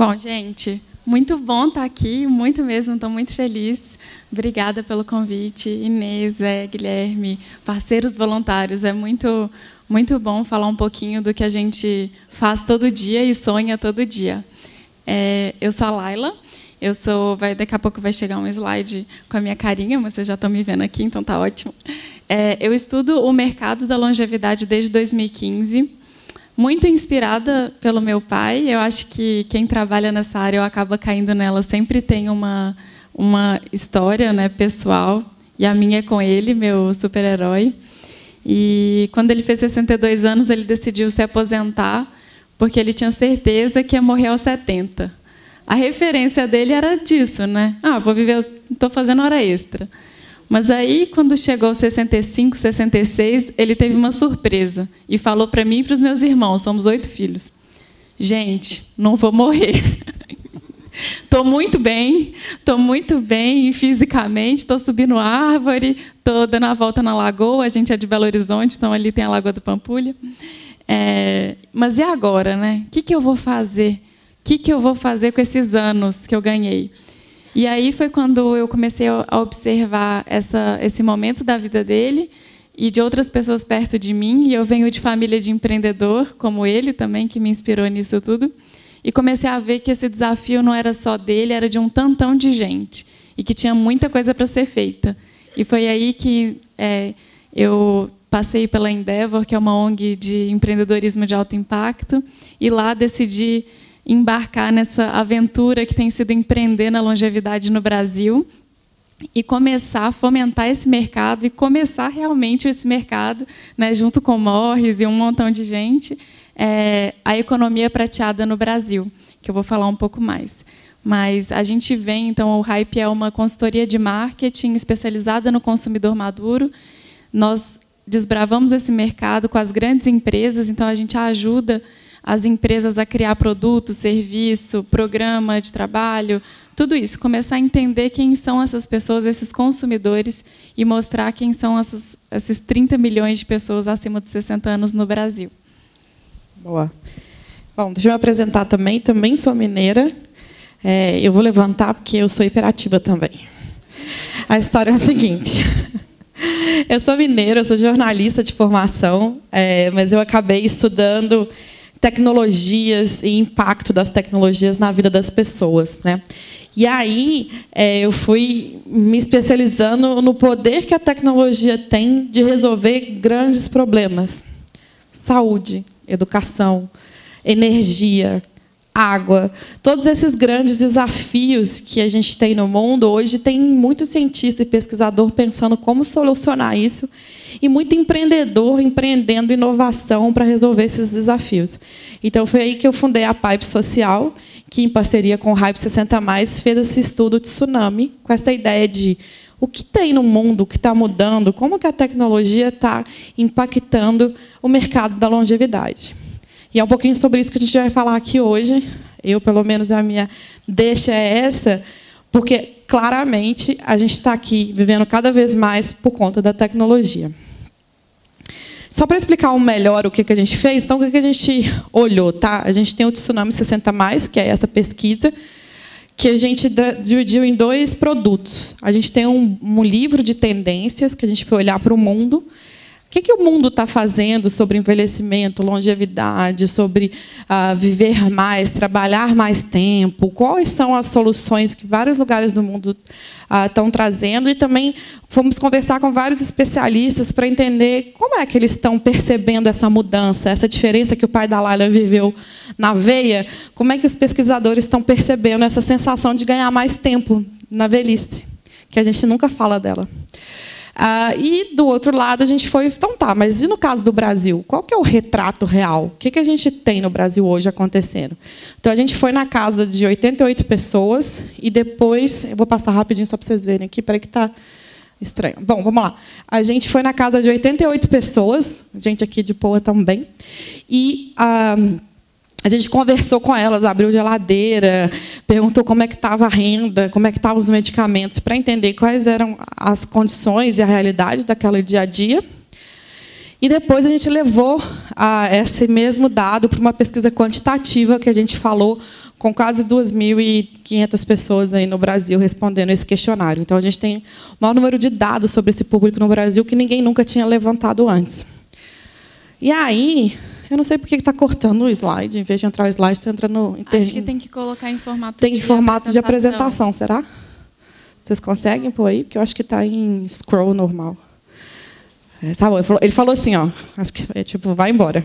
Bom, gente, muito bom estar aqui, muito mesmo, estou muito feliz. Obrigada pelo convite, Inês, Guilherme, parceiros voluntários. É muito bom falar um pouquinho do que a gente faz todo dia e sonha todo dia. Eu sou a Laila, daqui a pouco vai chegar um slide com a minha carinha, mas vocês já estão me vendo aqui, então está ótimo. Eu estudo o mercado da longevidade desde 2015, muito inspirada pelo meu pai. Eu acho que quem trabalha nessa área, eu acaba caindo nela, sempre tem uma história, né, pessoal, e a minha é com ele, meu super-herói. E quando ele fez 62 anos, ele decidiu se aposentar, porque ele tinha certeza que ia morrer aos 70. A referência dele era disso, né? Vou viver, estou fazendo hora extra. Mas aí, quando chegou aos 65, 66, ele teve uma surpresa e falou para mim e para os meus irmãos, somos 8 filhos: gente, não vou morrer. Estou muito bem fisicamente, estou subindo árvore, estou dando a volta na lagoa, a gente é de Belo Horizonte, então ali tem a Lagoa do Pampulha. Mas e agora, né? O que eu vou fazer? O que eu vou fazer com esses anos que eu ganhei? E aí foi quando eu comecei a observar esse momento da vida dele e de outras pessoas perto de mim. E eu venho de família de empreendedor, como ele também, que me inspirou nisso tudo. E comecei a ver que esse desafio não era só dele, era de um tantão de gente. E que tinha muita coisa para ser feita. E foi aí que eu passei pela Endeavor, que é uma ONG de empreendedorismo de alto impacto. E lá decidi embarcar nessa aventura que tem sido empreender na longevidade no Brasil e começar a fomentar esse mercado e começar realmente esse mercado, né, junto com o Morris e um montão de gente, a economia prateada no Brasil, que eu vou falar um pouco mais. Mas a gente vem, então, o Hype é uma consultoria de marketing especializada no consumidor maduro. Nós desbravamos esse mercado com as grandes empresas, então a gente ajuda as empresas a criar produto, serviço, programa de trabalho, tudo isso. Começar a entender quem são essas pessoas, esses consumidores, e mostrar quem são esses 30 milhões de pessoas acima de 60 anos no Brasil. Boa. Bom, deixa eu me apresentar também. Também sou mineira. Eu vou levantar porque eu sou hiperativa também. A história é a seguinte. Eu sou mineira, eu sou jornalista de formação, mas eu acabei estudando tecnologias e impacto das tecnologias na vida das pessoas, né? E aí eu fui me especializando no poder que a tecnologia tem de resolver grandes problemas: saúde, educação, energia, água. Todos esses grandes desafios que a gente tem no mundo hoje, tem muito cientista e pesquisador pensando como solucionar isso, e muito empreendedor empreendendo inovação para resolver esses desafios. Então, foi aí que eu fundei a Pipe Social, que, em parceria com o Hype 60+, fez esse estudo de tsunami, com essa ideia de o que tem no mundo que está mudando, como que a tecnologia está impactando o mercado da longevidade. E é um pouquinho sobre isso que a gente vai falar aqui hoje. Eu, pelo menos, a minha deixa é essa, porque, claramente, a gente está aqui vivendo cada vez mais por conta da tecnologia. Só para explicar melhor o que a gente fez, então, o que a gente olhou? Tá? A gente tem o Tsunami 60+, que é essa pesquisa, que a gente dividiu em 2 produtos. A gente tem um livro de tendências, que a gente foi olhar para o mundo. O que o mundo está fazendo sobre envelhecimento, longevidade, sobre viver mais, trabalhar mais tempo? Quais são as soluções que vários lugares do mundo estão trazendo? E também fomos conversar com vários especialistas para entender como é que eles estão percebendo essa mudança, essa diferença que o pai da Laila viveu na veia. Como é que os pesquisadores estão percebendo essa sensação de ganhar mais tempo na velhice, que a gente nunca fala dela. E, do outro lado, a gente foi... Então, tá, mas e no caso do Brasil? Qual que é o retrato real? O que a gente tem no Brasil hoje acontecendo? Então, a gente foi na casa de 88 pessoas e depois... Eu vou passar rapidinho só para vocês verem aqui. Peraí que está estranho. Bom, vamos lá. A gente foi na casa de 88 pessoas, gente aqui de Poa também, e... a gente conversou com elas, abriu geladeira, perguntou como é que estava a renda, como é que estavam os medicamentos, para entender quais eram as condições e a realidade daquele dia a dia. E depois a gente levou esse mesmo dado para uma pesquisa quantitativa que a gente falou com quase 2.500 pessoas aí no Brasil respondendo esse questionário. Então, a gente tem o maior número de dados sobre esse público no Brasil que ninguém nunca tinha levantado antes. E aí, eu não sei por que está cortando o slide. Em vez de entrar o slide, está entrando no... Acho que tem que colocar em formato tem formato de apresentação, será? Vocês conseguem pôr aí? Porque eu acho que está em scroll normal. Tá bom, ele falou assim, ó, acho que é tipo, vai embora.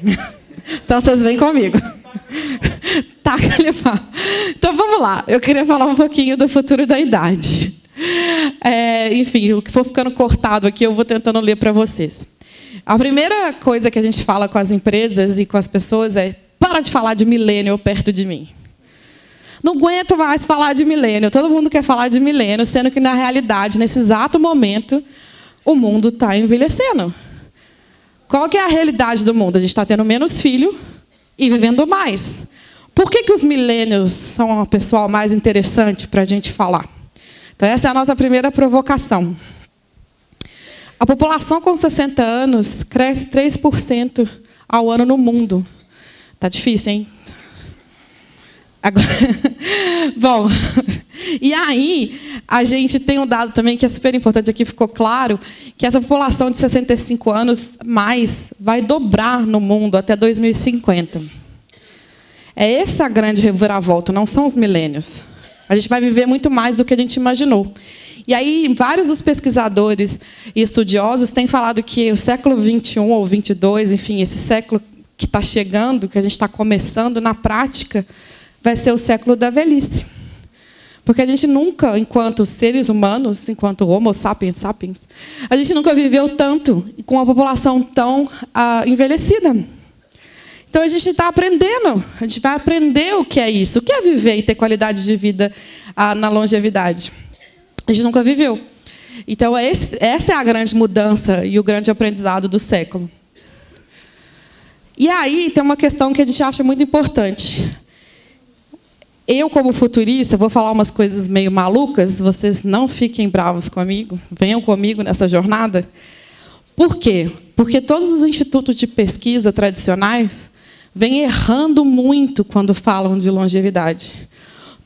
Então, vocês vêm comigo. Tá, então, vamos lá. Eu queria falar um pouquinho do futuro da idade. Enfim, o que for ficando cortado aqui, eu vou tentando ler para vocês. A primeira coisa que a gente fala com as empresas e com as pessoas é: para de falar de milênio perto de mim. Não aguento mais falar de milênio. Todo mundo quer falar de milênio, sendo que, na realidade, nesse exato momento, o mundo está envelhecendo. Qual que é a realidade do mundo? A gente está tendo menos filho e vivendo mais. Por que os milênios são o pessoal mais interessante para a gente falar? Então, essa é a nossa primeira provocação. A população com 60 anos cresce 3% ao ano no mundo. Tá difícil, hein? Agora, bom, e aí a gente tem um dado também que é super importante, aqui ficou claro, que essa população de 65 anos mais vai dobrar no mundo até 2050. É essa a grande reviravolta, não são os milênios. A gente vai viver muito mais do que a gente imaginou. E aí, vários dos pesquisadores e estudiosos têm falado que o século 21 ou 22, enfim, esse século que está chegando, que a gente está começando, na prática, vai ser o século da velhice. Porque a gente nunca, enquanto seres humanos, enquanto Homo sapiens sapiens, a gente nunca viveu tanto com uma população tão envelhecida. Então, a gente está aprendendo, a gente vai aprender o que é isso, o que é viver e ter qualidade de vida na longevidade. A gente nunca viveu. Então, essa é a grande mudança e o grande aprendizado do século. E aí, tem uma questão que a gente acha muito importante. Eu, como futurista, vou falar umas coisas meio malucas, vocês não fiquem bravos comigo, venham comigo nessa jornada. Por quê? Porque todos os institutos de pesquisa tradicionais vêm errando muito quando falam de longevidade.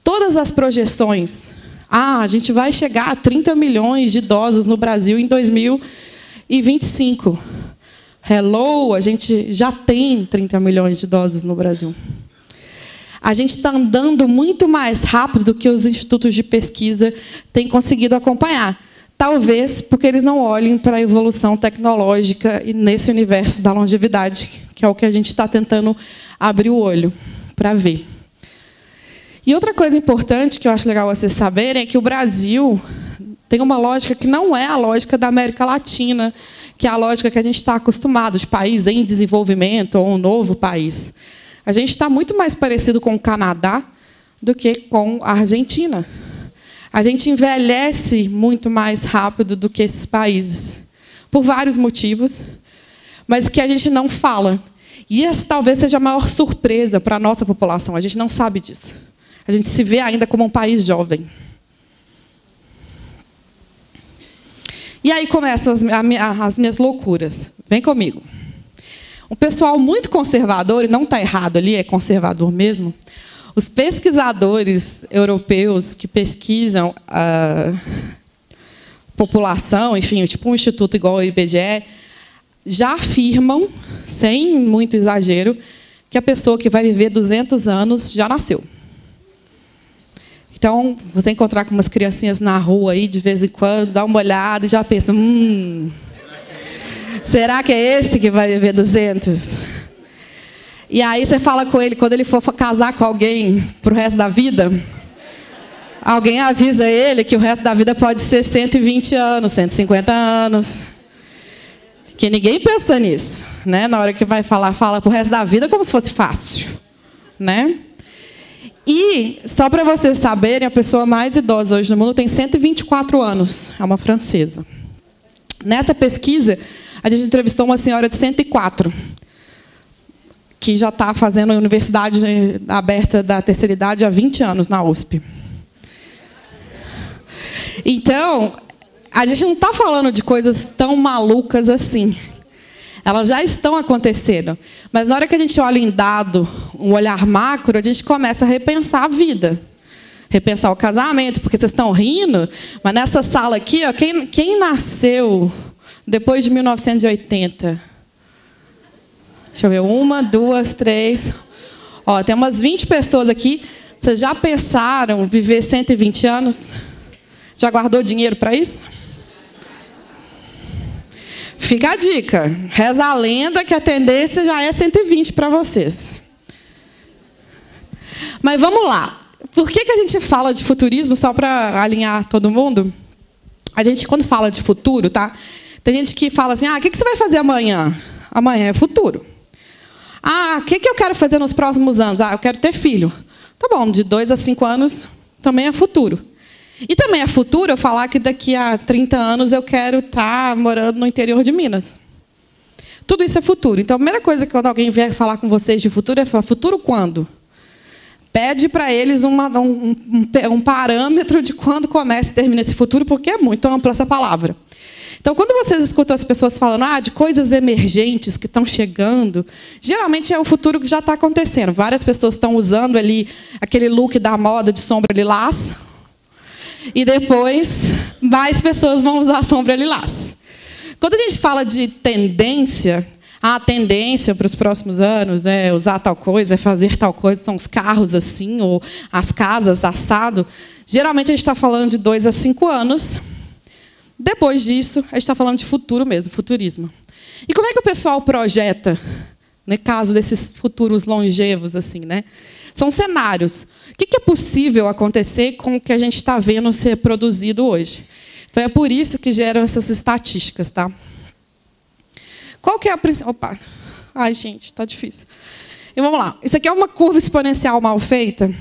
Todas as projeções, a gente vai chegar a 30 milhões de idosos no Brasil em 2025. Hello, a gente já tem 30 milhões de idosos no Brasil. A gente está andando muito mais rápido do que os institutos de pesquisa têm conseguido acompanhar. Talvez porque eles não olhem para a evolução tecnológica nesse universo da longevidade, que é o que a gente está tentando abrir o olho para ver. E outra coisa importante que eu acho legal vocês saberem é que o Brasil tem uma lógica que não é a lógica da América Latina, que é a lógica que a gente está acostumado, de país em desenvolvimento ou um novo país. A gente está muito mais parecido com o Canadá do que com a Argentina. A gente envelhece muito mais rápido do que esses países, por vários motivos, mas que a gente não fala. E essa talvez seja a maior surpresa para a nossa população. A gente não sabe disso. A gente se vê ainda como um país jovem. E aí começam as minhas loucuras. Vem comigo. Um pessoal muito conservador, e não está errado ali, é conservador mesmo. Os pesquisadores europeus que pesquisam a população, enfim, tipo um instituto igual ao IBGE, já afirmam, sem muito exagero, que a pessoa que vai viver 200 anos já nasceu. Então, você encontrar com umas criancinhas na rua aí de vez em quando, dá uma olhada e já pensa, será que é esse que vai viver 200? E aí você fala com ele, quando ele for casar com alguém para o resto da vida, alguém avisa ele que o resto da vida pode ser 120 anos, 150 anos. Que ninguém pensa nisso, né? Na hora que vai falar, fala para o resto da vida como se fosse fácil, né? E, só para vocês saberem, a pessoa mais idosa hoje no mundo tem 124 anos, é uma francesa. Nessa pesquisa, a gente entrevistou uma senhora de 104, que já está fazendo a universidade aberta da terceira idade há 20 anos na USP. Então, a gente não está falando de coisas tão malucas assim. Elas já estão acontecendo. Mas na hora que a gente olha em dado, um olhar macro, a gente começa a repensar a vida. Repensar o casamento, porque vocês estão rindo, mas nessa sala aqui, ó, quem nasceu depois de 1980? Deixa eu ver, 1, 2, 3... Ó, tem umas 20 pessoas aqui. Vocês já pensaram em viver 120 anos? Já guardou dinheiro para isso? Fica a dica. Reza a lenda que a tendência já é 120 para vocês. Mas vamos lá. Por que a gente fala de futurismo, só para alinhar todo mundo? A gente, quando fala de futuro, tá? Tem gente que fala assim, o que você vai fazer amanhã? Amanhã é futuro. O que eu quero fazer nos próximos anos? Eu quero ter filho. Tá bom, de 2 a 5 anos também é futuro. E também é futuro eu falar que daqui a 30 anos eu quero estar morando no interior de Minas. Tudo isso é futuro. Então, a primeira coisa que quando alguém vier falar com vocês de futuro é falar, futuro quando? Pede para eles um parâmetro de quando começa e termina esse futuro, porque é muito ampla essa palavra. Então, quando vocês escutam as pessoas falando de coisas emergentes que estão chegando, geralmente é o futuro que já está acontecendo. Várias pessoas estão usando ali aquele look da moda de sombra lilás, e depois mais pessoas vão usar a sombra lilás. Quando a gente fala de tendência, a tendência para os próximos anos é usar tal coisa, é fazer tal coisa, são os carros assim, ou as casas assado, geralmente a gente está falando de 2 a 5 anos. Depois disso, a gente está falando de futuro mesmo, futurismo. E como é que o pessoal projeta, no caso desses futuros longevos, assim, né? São cenários. O que é possível acontecer com o que a gente está vendo ser produzido hoje? Então, é por isso que geram essas estatísticas, tá? Qual que é a principal... Opa! Ai, gente, está difícil. E vamos lá. Isso aqui é uma curva exponencial mal feita,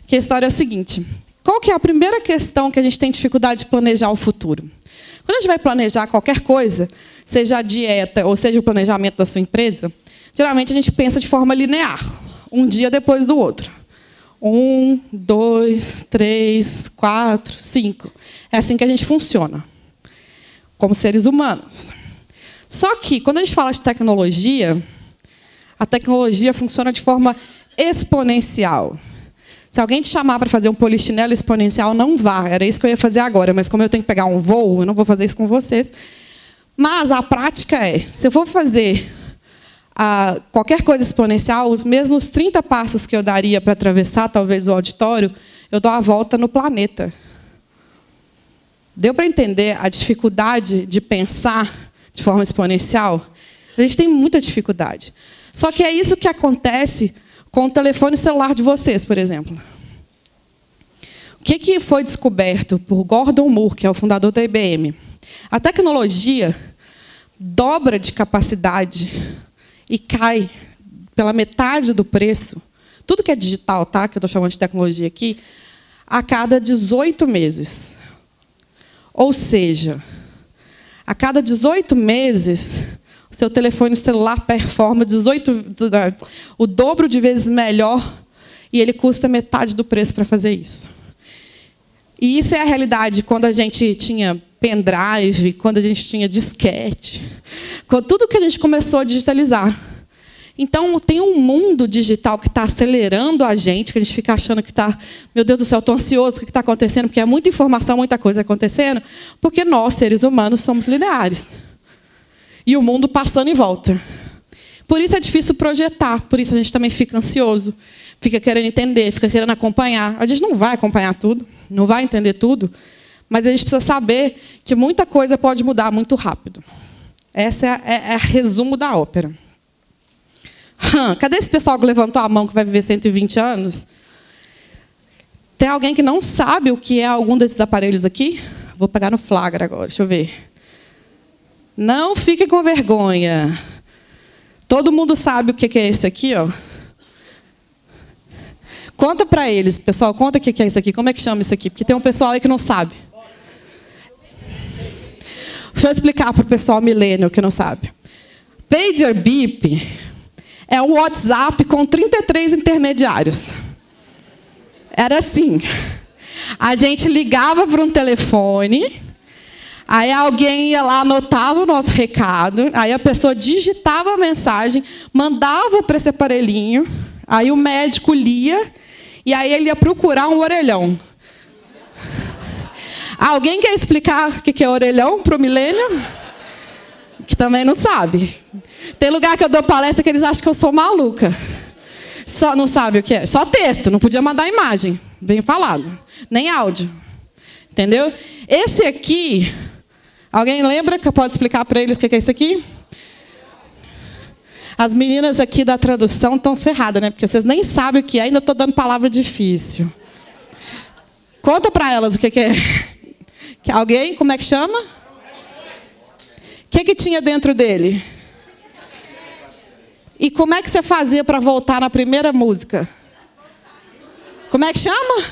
que a história é a seguinte. Qual que é a primeira questão que a gente tem dificuldade de planejar o futuro? Quando a gente vai planejar qualquer coisa, seja a dieta ou seja o planejamento da sua empresa, geralmente a gente pensa de forma linear, um dia depois do outro. 1, 2, 3, 4, 5. É assim que a gente funciona, como seres humanos. Só que, quando a gente fala de tecnologia, a tecnologia funciona de forma exponencial. Se alguém te chamar para fazer um polichinelo exponencial, não vá. Era isso que eu ia fazer agora, mas como eu tenho que pegar um voo, eu não vou fazer isso com vocês. Mas a prática é, se eu for fazer qualquer coisa exponencial, os mesmos 30 passos que eu daria para atravessar, talvez, o auditório, eu dou a volta no planeta. Deu para entender a dificuldade de pensar de forma exponencial? A gente tem muita dificuldade. Só que é isso que acontece com o telefone celular de vocês, por exemplo. O que foi descoberto por Gordon Moore, que é o fundador da IBM? A tecnologia dobra de capacidade e cai pela metade do preço, tudo que é digital, tá? Que eu estou chamando de tecnologia aqui, a cada 18 meses. Ou seja, a cada 18 meses... seu telefone celular performa o dobro de vezes melhor e ele custa metade do preço para fazer isso. E isso é a realidade quando a gente tinha pendrive, quando a gente tinha disquete, com tudo que a gente começou a digitalizar. Então, tem um mundo digital que está acelerando a gente, que a gente fica achando que está, meu Deus do céu, estou ansioso, o que está acontecendo? Porque é muita informação, muita coisa acontecendo, porque nós, seres humanos, somos lineares. E o mundo passando em volta. Por isso é difícil projetar, por isso a gente também fica ansioso, fica querendo entender, fica querendo acompanhar. A gente não vai acompanhar tudo, não vai entender tudo, mas a gente precisa saber que muita coisa pode mudar muito rápido. Esse é o resumo da ópera. Cadê esse pessoal que levantou a mão que vai viver 120 anos? Tem alguém que não sabe o que é algum desses aparelhos aqui? Vou pegar no flagra agora, deixa eu ver. Não fique com vergonha. Todo mundo sabe o que é esse aqui, ó. Conta para eles, pessoal, conta o que é isso aqui. Como é que chama isso aqui? Porque tem um pessoal aí que não sabe. Deixa eu explicar para o pessoal millennial que não sabe. Pager Beep é um WhatsApp com 33 intermediários. Era assim. A gente ligava para um telefone, Aí alguém ia lá, anotava o nosso recado, aí a pessoa digitava a mensagem, mandava para esse aparelhinho, aí o médico lia, e aí ele ia procurar um orelhão. Alguém quer explicar o que é orelhão para o milênio? Que também não sabe. Tem lugar que eu dou palestra que eles acham que eu sou maluca. Só não sabe o que é. Só texto, não podia mandar imagem, bem falado, nem áudio. Entendeu? Esse aqui, alguém lembra que pode explicar para eles o que é isso aqui? As meninas aqui da tradução estão ferradas, né? Porque vocês nem sabem o que é, ainda estou dando palavra difícil. Conta para elas o que é. Alguém, como é que chama? O que tinha dentro dele? E como é que você fazia para voltar na primeira música? Como é que chama?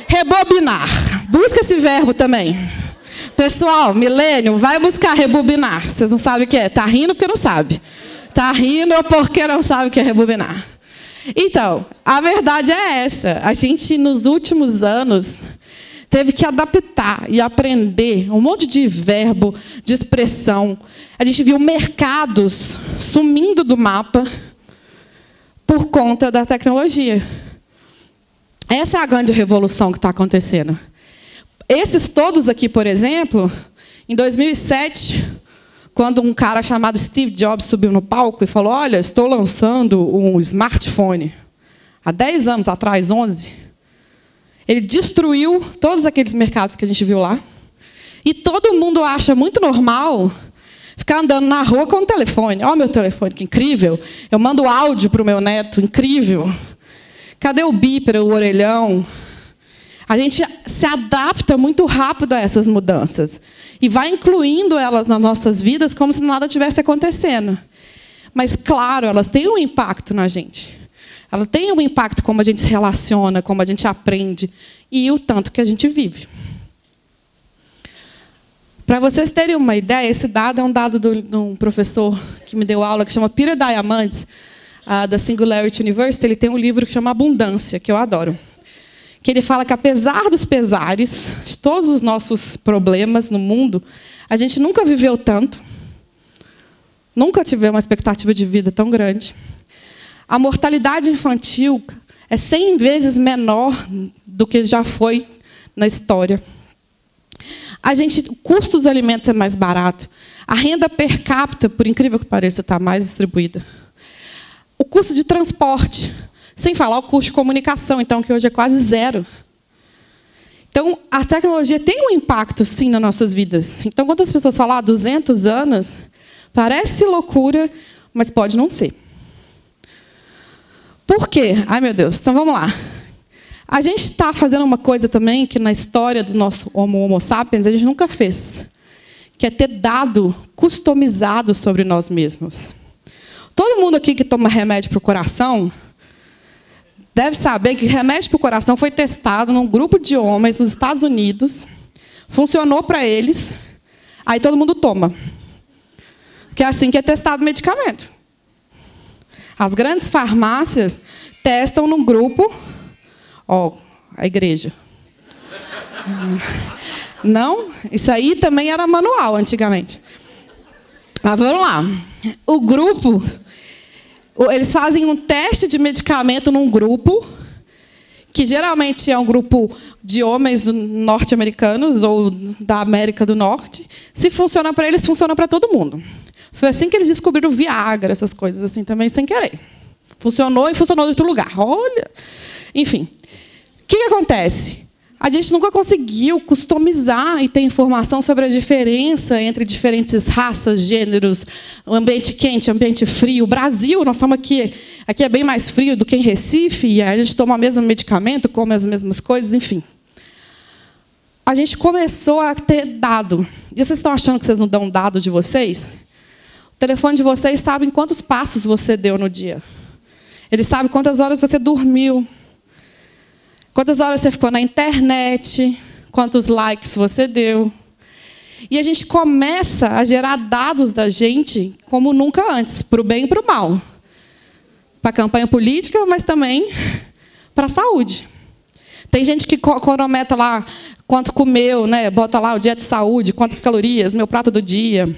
Rebobinar. Busca esse verbo também. Pessoal, milênio, vai buscar rebobinar. Vocês não sabem o que é. Está rindo porque não sabe. Está rindo porque não sabe o que é rebobinar. Então, a verdade é essa. A gente, nos últimos anos, teve que adaptar e aprender um monte de verbo, de expressão. A gente viu mercados sumindo do mapa por conta da tecnologia. Essa é a grande revolução que está acontecendo. Esses todos aqui, por exemplo, em 2007, quando um cara chamado Steve Jobs subiu no palco e falou: olha, estou lançando um smartphone. Há 10 anos atrás, 11, ele destruiu todos aqueles mercados que a gente viu lá. E todo mundo acha muito normal ficar andando na rua com o telefone. Olha o meu telefone, que incrível. Eu mando áudio para o meu neto, incrível. Cadê o bípero, o orelhão? A gente se adapta muito rápido a essas mudanças. E vai incluindo elas nas nossas vidas como se nada tivesse acontecendo. Mas, claro, elas têm um impacto na gente. Ela tem um impacto como a gente se relaciona, como a gente aprende e o tanto que a gente vive. Para vocês terem uma ideia, esse dado é um dado de um professor que me deu aula, que chama Peter Diamandis, da Singularity University. Ele tem um livro que chama Abundância, que eu adoro. Que ele fala que, apesar dos pesares, de todos os nossos problemas no mundo, a gente nunca viveu tanto, nunca tivemos uma expectativa de vida tão grande. A mortalidade infantil é 100 vezes menor do que já foi na história. O custo dos alimentos é mais barato. A renda per capita, por incrível que pareça, está mais distribuída. O custo de transporte, sem falar o custo de comunicação, então, que hoje é quase zero. Então, a tecnologia tem um impacto, sim, nas nossas vidas. Então, quando as pessoas falam 200 anos, parece loucura, mas pode não ser. Por quê? Ai, meu Deus. Então, vamos lá. A gente está fazendo uma coisa também que, na história do nosso Homo sapiens, a gente nunca fez, que é ter dado customizado sobre nós mesmos. Todo mundo aqui que toma remédio para o coração deve saber que remédio para o coração foi testado num grupo de homens nos Estados Unidos, funcionou para eles, aí todo mundo toma. Porque é assim que é testado o medicamento. As grandes farmácias testam num grupo. Ó, a igreja. Não? Isso aí também era manual antigamente. Mas vamos lá. O grupo, eles fazem um teste de medicamento num grupo, que geralmente é um grupo de homens norte-americanos ou da América do Norte. Se funciona para eles, funciona para todo mundo. Foi assim que eles descobriram o Viagra, essas coisas assim também, sem querer. Funcionou e funcionou em outro lugar. Olha. Enfim. O que acontece? A gente nunca conseguiu customizar e ter informação sobre a diferença entre diferentes raças, gêneros, ambiente quente, ambiente frio. O Brasil, nós estamos aqui é bem mais frio do que em Recife, e a gente toma o mesmo medicamento, come as mesmas coisas, enfim. A gente começou a ter dado. E vocês estão achando que vocês não dão dado de vocês? O telefone de vocês sabe quantos passos você deu no dia. Ele sabe quantas horas você dormiu. Quantas horas você ficou na internet, quantos likes você deu. E a gente começa a gerar dados da gente como nunca antes, para o bem e para o mal. Para a campanha política, mas também para a saúde. Tem gente que cronometra lá quanto comeu, né? Bota lá o dia de saúde, quantas calorias, meu prato do dia.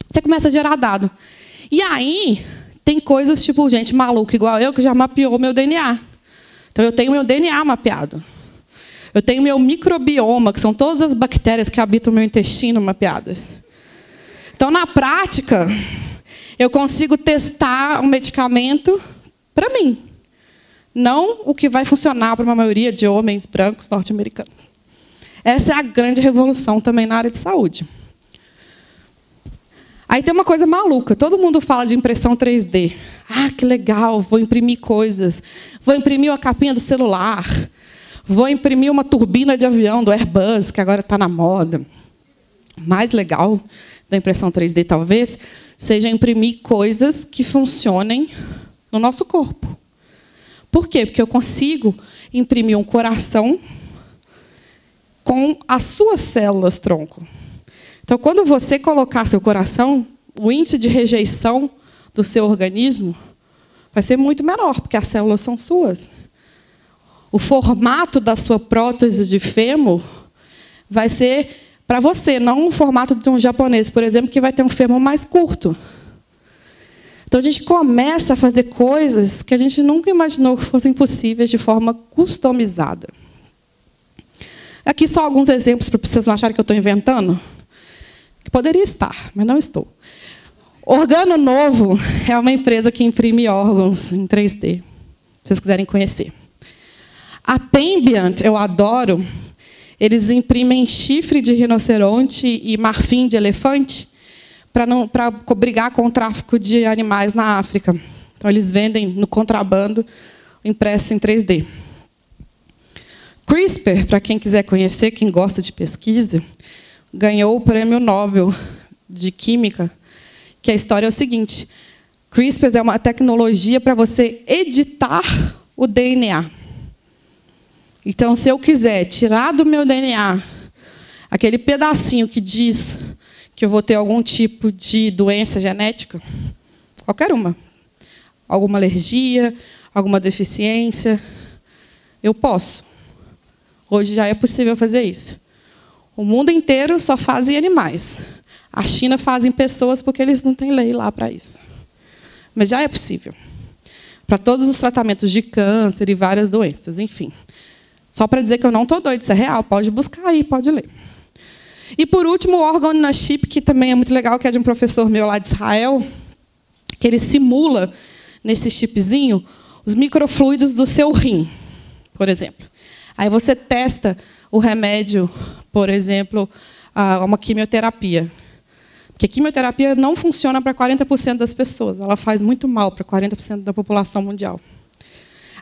Você começa a gerar dado. E aí, tem coisas tipo gente maluca igual eu, que já mapeou meu DNA. Então, eu tenho meu DNA mapeado. Eu tenho meu microbioma, que são todas as bactérias que habitam o meu intestino mapeadas. Então, na prática, eu consigo testar um medicamento para mim. Não o que vai funcionar para uma maioria de homens brancos norte-americanos. Essa é a grande revolução também na área de saúde. Aí tem uma coisa maluca. Todo mundo fala de impressão 3D. Ah, que legal, vou imprimir coisas. Vou imprimir a capinha do celular. Vou imprimir uma turbina de avião do Airbus, que agora está na moda. Mais legal da impressão 3D, talvez, seja imprimir coisas que funcionem no nosso corpo. Por quê? Porque eu consigo imprimir um coração com as suas células tronco. Então, quando você colocar seu coração, o índice de rejeição do seu organismo vai ser muito menor, porque as células são suas. O formato da sua prótese de fêmur vai ser para você, não o formato de um japonês, por exemplo, que vai ter um fêmur mais curto. Então, a gente começa a fazer coisas que a gente nunca imaginou que fossem possíveis de forma customizada. Aqui só alguns exemplos para vocês não acharem que eu estou inventando. Que poderia estar, mas não estou. Organo Novo é uma empresa que imprime órgãos em 3D, se vocês quiserem conhecer. A Pembiant, eu adoro. Eles imprimem chifre de rinoceronte e marfim de elefante para brigar com o tráfico de animais na África. Então, eles vendem no contrabando impresso em 3D. CRISPR, para quem quiser conhecer, quem gosta de pesquisa, ganhou o Prêmio Nobel de Química, que a história é o seguinte: CRISPR é uma tecnologia para você editar o DNA. Então, se eu quiser tirar do meu DNA aquele pedacinho que diz que eu vou ter algum tipo de doença genética, qualquer uma, alguma alergia, alguma deficiência, eu posso. Hoje já é possível fazer isso. O mundo inteiro só faz em animais. A China faz em pessoas porque eles não têm lei lá para isso. Mas já é possível. Para todos os tratamentos de câncer e várias doenças, enfim. Só para dizer que eu não estou doido, isso é real. Pode buscar aí, pode ler. E, por último, o Organ on a Chip, que também é muito legal, que é de um professor meu lá de Israel, que ele simula, nesse chipzinho, os microfluidos do seu rim, por exemplo. Aí você testa o remédio, por exemplo, uma quimioterapia. Porque a quimioterapia não funciona para 40% das pessoas. Ela faz muito mal para 40% da população mundial.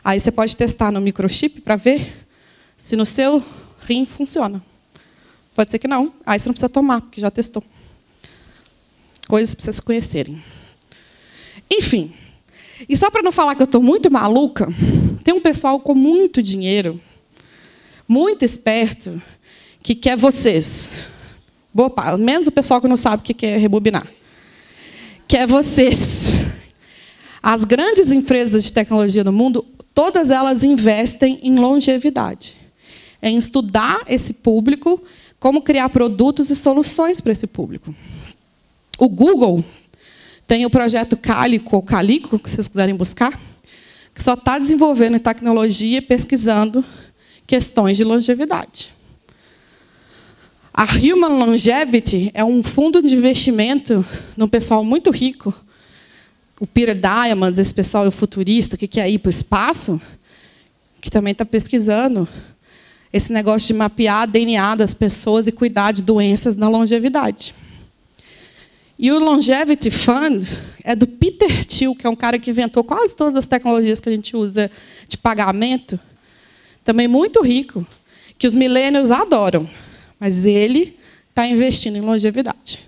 Aí você pode testar no microchip para ver se no seu rim funciona. Pode ser que não. Aí você não precisa tomar, porque já testou. Coisas para vocês conhecerem. Enfim. E só para não falar que eu estou muito maluca, tem um pessoal com muito dinheiro, muito esperto, que quer vocês. Boa, menos o pessoal que não sabe o que é rebobinar. Quer vocês. As grandes empresas de tecnologia do mundo, todas elas investem em longevidade. Em estudar esse público, como criar produtos e soluções para esse público. O Google tem o projeto Calico, ou Calico, que vocês quiserem buscar, que só está desenvolvendo tecnologia e pesquisando questões de longevidade. A Human Longevity é um fundo de investimento de um pessoal muito rico, o Peter Diamandis, esse pessoal futurista que quer ir para o espaço, que também está pesquisando esse negócio de mapear DNA das pessoas e cuidar de doenças na longevidade. E o Longevity Fund é do Peter Thiel, que é um cara que inventou quase todas as tecnologias que a gente usa de pagamento, também muito rico, que os millennials adoram, mas ele está investindo em longevidade.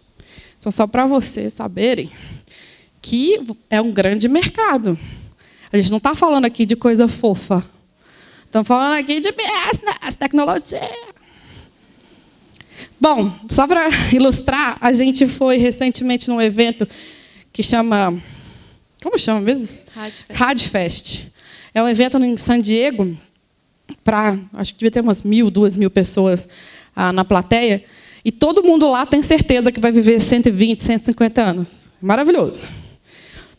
Então, só para vocês saberem que é um grande mercado. A gente não está falando aqui de coisa fofa. Estamos falando aqui de business, tecnologia. Bom, só para ilustrar, a gente foi recentemente num evento que chama... Como chama mesmo? Radfest. Radfest. É um evento em San Diego acho que devia ter umas 1.000, 2.000 pessoas na plateia, e todo mundo lá tem certeza que vai viver 120, 150 anos. Maravilhoso.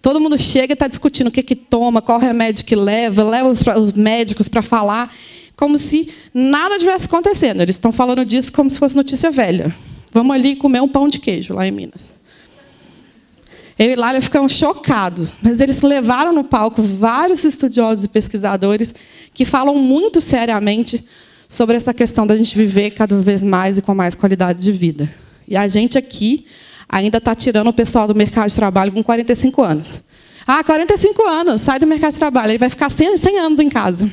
Todo mundo chega e está discutindo o que toma, qual remédio que leva os médicos para falar, como se nada tivesse acontecendo. Eles estão falando disso como se fosse notícia velha. Vamos ali comer um pão de queijo, lá em Minas. Eu e Lália ficamos chocados, mas eles levaram no palco vários estudiosos e pesquisadores que falam muito seriamente sobre essa questão da gente viver cada vez mais e com mais qualidade de vida. E a gente aqui ainda está tirando o pessoal do mercado de trabalho com 45 anos. 45 anos, sai do mercado de trabalho, ele vai ficar 100 anos em casa.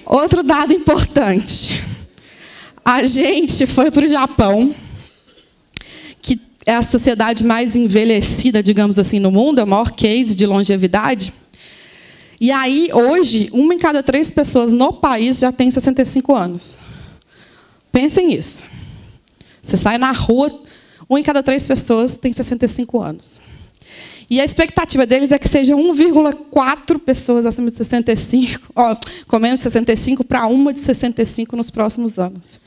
Outro dado importante. A gente foi para o Japão, que é a sociedade mais envelhecida, digamos assim, no mundo, a maior case de longevidade. E aí, hoje, 1 em cada 3 pessoas no país já tem 65 anos. Pensem nisso. Você sai na rua, 1 em cada 3 pessoas tem 65 anos. E a expectativa deles é que seja 1,4 pessoas acima de 65, com menos de 65, para uma de 65 nos próximos anos.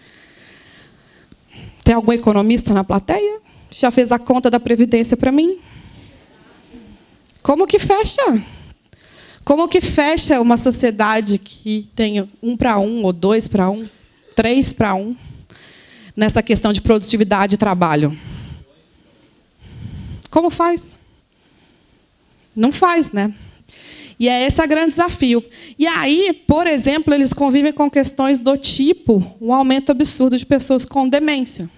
Tem algum economista na plateia? Já fez a conta da Previdência para mim? Como que fecha? Como que fecha uma sociedade que tem 1 para 1, ou 2 para 1, 3 para 1, nessa questão de produtividade e trabalho? Como faz? Não faz, né? E esse é o grande desafio. E aí, por exemplo, eles convivem com questões do tipo um aumento absurdo de pessoas com demência.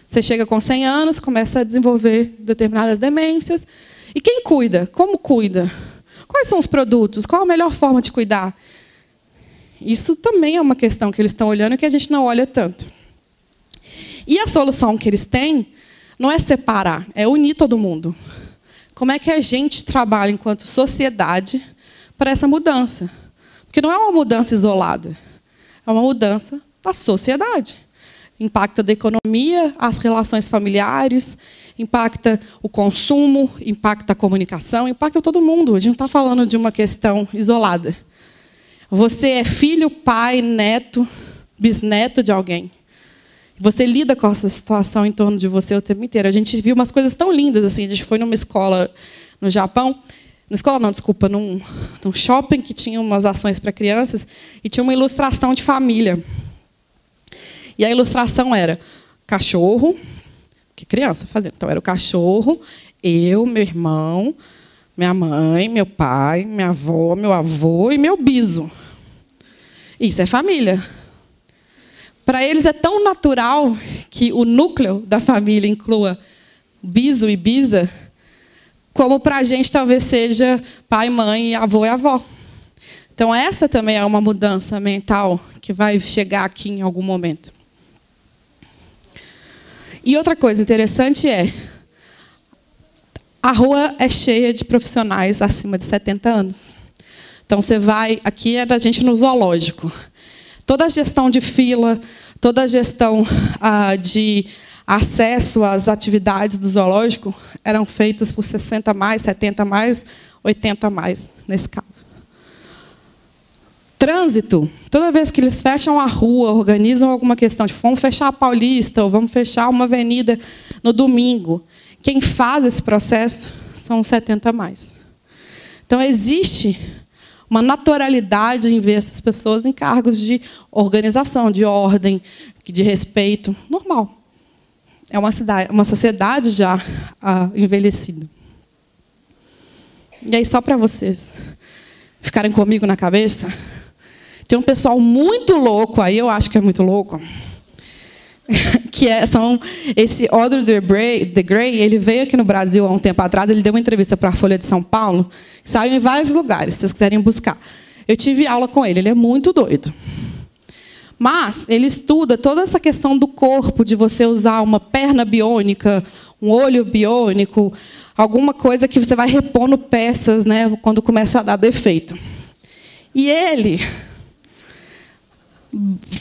Você chega com 100 anos, começa a desenvolver determinadas demências. E quem cuida? Como cuida? Quais são os produtos? Qual a melhor forma de cuidar? Isso também é uma questão que eles estão olhando e que a gente não olha tanto. E a solução que eles têm não é separar, é unir todo mundo. Como é que a gente trabalha enquanto sociedade para essa mudança? Porque não é uma mudança isolada, é uma mudança da sociedade. Impacta da economia, as relações familiares, impacta o consumo, impacta a comunicação, impacta todo mundo. A gente não está falando de uma questão isolada. Você é filho, pai, neto, bisneto de alguém. Você lida com essa situação em torno de você o tempo inteiro. A gente viu umas coisas tão lindas assim. A gente foi numa escola no Japão, na escola não, desculpa, num shopping que tinha umas ações para crianças e tinha uma ilustração de família. E a ilustração era cachorro, que criança fazia. Então era o cachorro, eu, meu irmão, minha mãe, meu pai, minha avó, meu avô e meu biso. Isso é família. Para eles é tão natural que o núcleo da família inclua biso e bisa, como para a gente talvez seja pai, mãe, avô e avó. Então essa também é uma mudança mental que vai chegar aqui em algum momento. E outra coisa interessante é, a rua é cheia de profissionais acima de 70 anos. Então você vai, aqui é da gente no zoológico. Toda a gestão de fila, toda a gestão de acesso às atividades do zoológico eram feitas por 60 mais, 70 mais, 80 mais, nesse caso. Trânsito, toda vez que eles fecham a rua, organizam alguma questão de vamos fechar a Paulista ou vamos fechar uma avenida no domingo, quem faz esse processo são os 70 mais. Então, existe uma naturalidade em ver essas pessoas em cargos de organização, de ordem, de respeito, normal. É uma sociedade já envelhecida. E aí, só para vocês ficarem comigo na cabeça, tem um pessoal muito louco aí, eu acho que é muito louco, são esse Audrey de Grey, ele veio aqui no Brasil há um tempo atrás, ele deu uma entrevista para a Folha de São Paulo, saiu em vários lugares, se vocês quiserem buscar. Eu tive aula com ele é muito doido. Mas ele estuda toda essa questão do corpo, de você usar uma perna biônica, um olho biônico, alguma coisa que você vai repondo peças, né, quando começa a dar defeito. E ele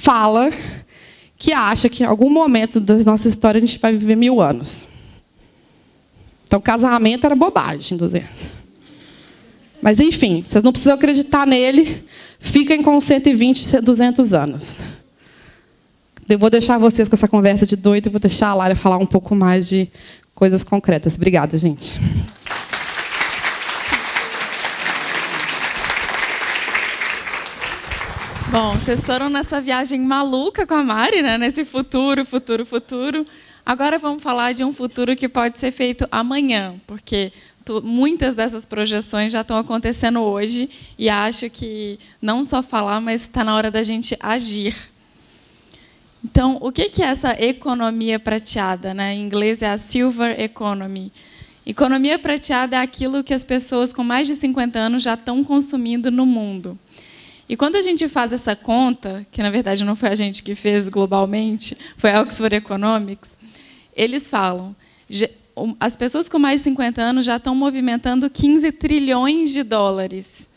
fala que acha que em algum momento da nossa história a gente vai viver 1000 anos. Então, casamento era bobagem, 200. Mas, enfim, vocês não precisam acreditar nele. Fiquem com 120, 200 anos. Eu vou deixar vocês com essa conversa de doido e vou deixar a Lara falar um pouco mais de coisas concretas. Obrigada, gente. Bom, vocês foram nessa viagem maluca com a Mari, né? Nesse futuro, futuro, futuro. Agora vamos falar de um futuro que pode ser feito amanhã, porque muitas dessas projeções já estão acontecendo hoje e acho que não só falar, mas está na hora da gente agir. Então, o que é essa economia prateada, né? Em inglês é a Silver Economy. Economia prateada é aquilo que as pessoas com mais de 50 anos já estão consumindo no mundo. E quando a gente faz essa conta, que na verdade não foi a gente que fez globalmente, foi a Oxford Economics, eles falam as pessoas com mais de 50 anos já estão movimentando 15 trilhões de dólares.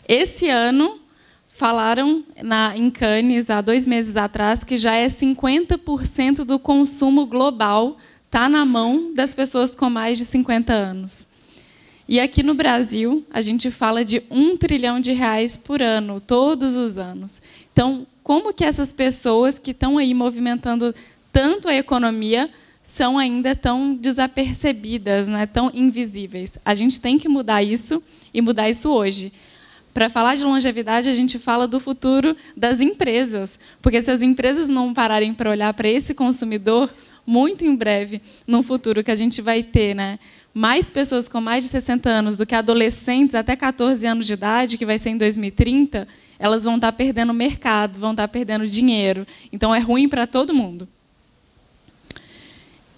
Esse ano, falaram em Cannes, há 2 meses atrás, que já é 50% do consumo global está na mão das pessoas com mais de 50 anos. E aqui no Brasil, a gente fala de R$1 trilhão por ano, todos os anos. Então, como que essas pessoas que estão aí movimentando tanto a economia são ainda tão desapercebidas, né, tão invisíveis? A gente tem que mudar isso e mudar isso hoje. Para falar de longevidade, a gente fala do futuro das empresas, porque se as empresas não pararem para olhar para esse consumidor, muito em breve, no futuro que a gente vai ter, né, mais pessoas com mais de 60 anos do que adolescentes até 14 anos de idade, que vai ser em 2030, elas vão estar perdendo mercado, vão estar perdendo dinheiro. Então, é ruim para todo mundo.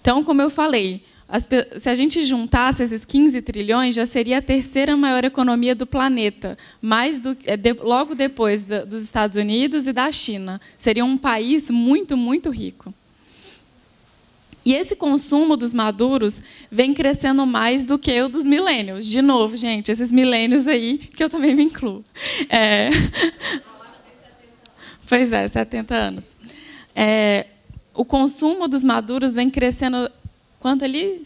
Então, como eu falei, se a gente juntasse esses 15 trilhões, já seria a 3ª maior economia do planeta, logo depois dos Estados Unidos e da China. Seria um país muito, muito rico. E esse consumo dos maduros vem crescendo mais do que o dos millennials. De novo, gente, esses millennials aí, que eu também me incluo. Pois é, 70 anos. O consumo dos maduros vem crescendo, quanto ali?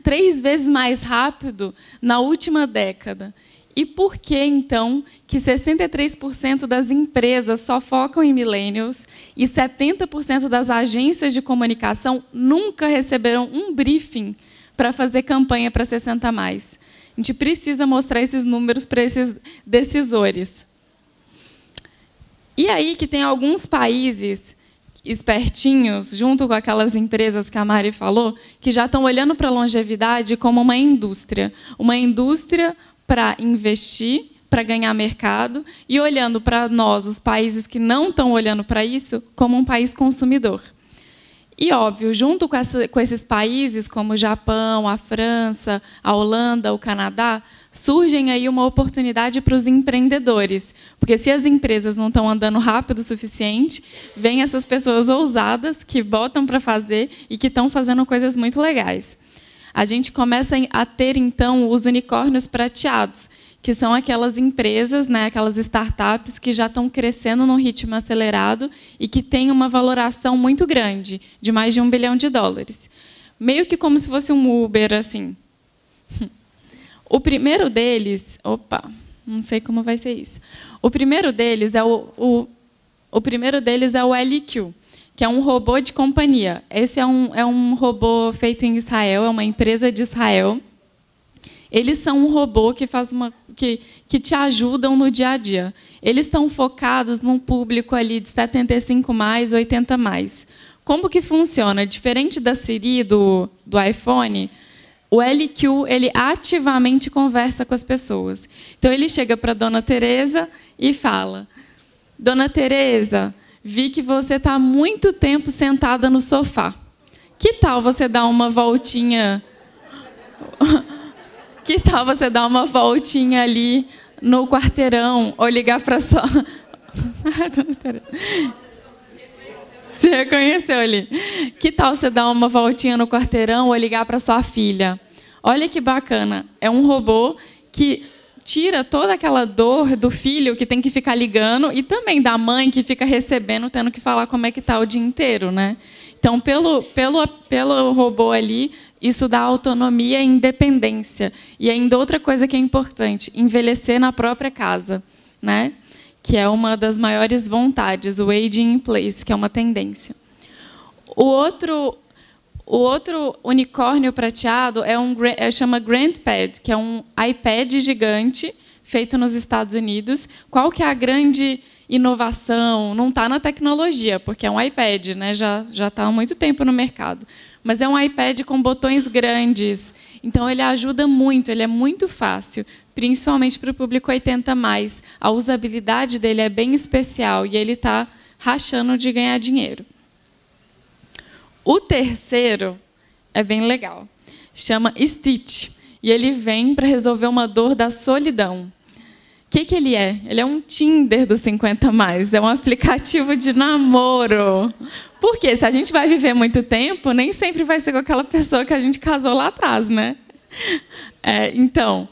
3 vezes mais rápido na última década. E por que, então, que 63% das empresas só focam em millennials e 70% das agências de comunicação nunca receberam um briefing para fazer campanha para 60+. A gente precisa mostrar esses números para esses decisores. E aí que tem alguns países espertinhos, junto com aquelas empresas que a Mari falou, que já estão olhando para a longevidade como uma indústria para investir, para ganhar mercado, e olhando para nós, os países que não estão olhando para isso, como um país consumidor. E, óbvio, junto com esses países, como o Japão, a França, a Holanda, o Canadá, surgem aí uma oportunidade para os empreendedores. Porque, se as empresas não estão andando rápido o suficiente, vêm essas pessoas ousadas que botam para fazer e que estão fazendo coisas muito legais. A gente começa a ter, então, os unicórnios prateados, que são aquelas empresas, né, aquelas startups que já estão crescendo num ritmo acelerado e que têm uma valoração muito grande, de mais de $1 bilhão. Meio que como se fosse um Uber, assim. O primeiro deles... não sei como vai ser isso. O primeiro deles é o LQ, que é um robô de companhia. Esse é um robô feito em Israel, é uma empresa de Israel. Eles são um robô que que te ajudam no dia a dia. Eles estão focados num público ali de 75+, 80+. Como que funciona? Diferente da Siri do iPhone, o LQ ele ativamente conversa com as pessoas. Então ele chega para a Dona Teresa e fala: Dona Teresa, vi que você está há muito tempo sentada no sofá. Que tal você dar uma voltinha? Que tal você dar uma voltinha ali no quarteirão ou ligar para sua... Se reconheceu ali. Que tal você dar uma voltinha no quarteirão ou ligar para sua filha? Olha que bacana. É um robô que tira toda aquela dor do filho que tem que ficar ligando e também da mãe que fica recebendo, tendo que falar como é que está o dia inteiro, né? Então, pelo robô ali, isso dá autonomia e independência. E ainda outra coisa que é importante, envelhecer na própria casa, né? Que é uma das maiores vontades, o aging in place, que é uma tendência. O outro unicórnio prateado chama GrandPad, que é um iPad gigante feito nos Estados Unidos. Qual que é a grande inovação? Não está na tecnologia, porque é um iPad, né? Já está há muito tempo no mercado. Mas é um iPad com botões grandes. Então, ele ajuda muito, ele é muito fácil, principalmente para o público 80+. A usabilidade dele é bem especial e ele está rachando de ganhar dinheiro. O terceiro é bem legal. Chama Stitch. E ele vem para resolver uma dor da solidão. O que ele é? Ele é um Tinder dos 50+. É um aplicativo de namoro. Porque se a gente vai viver muito tempo, nem sempre vai ser com aquela pessoa que a gente casou lá atrás, né? Então,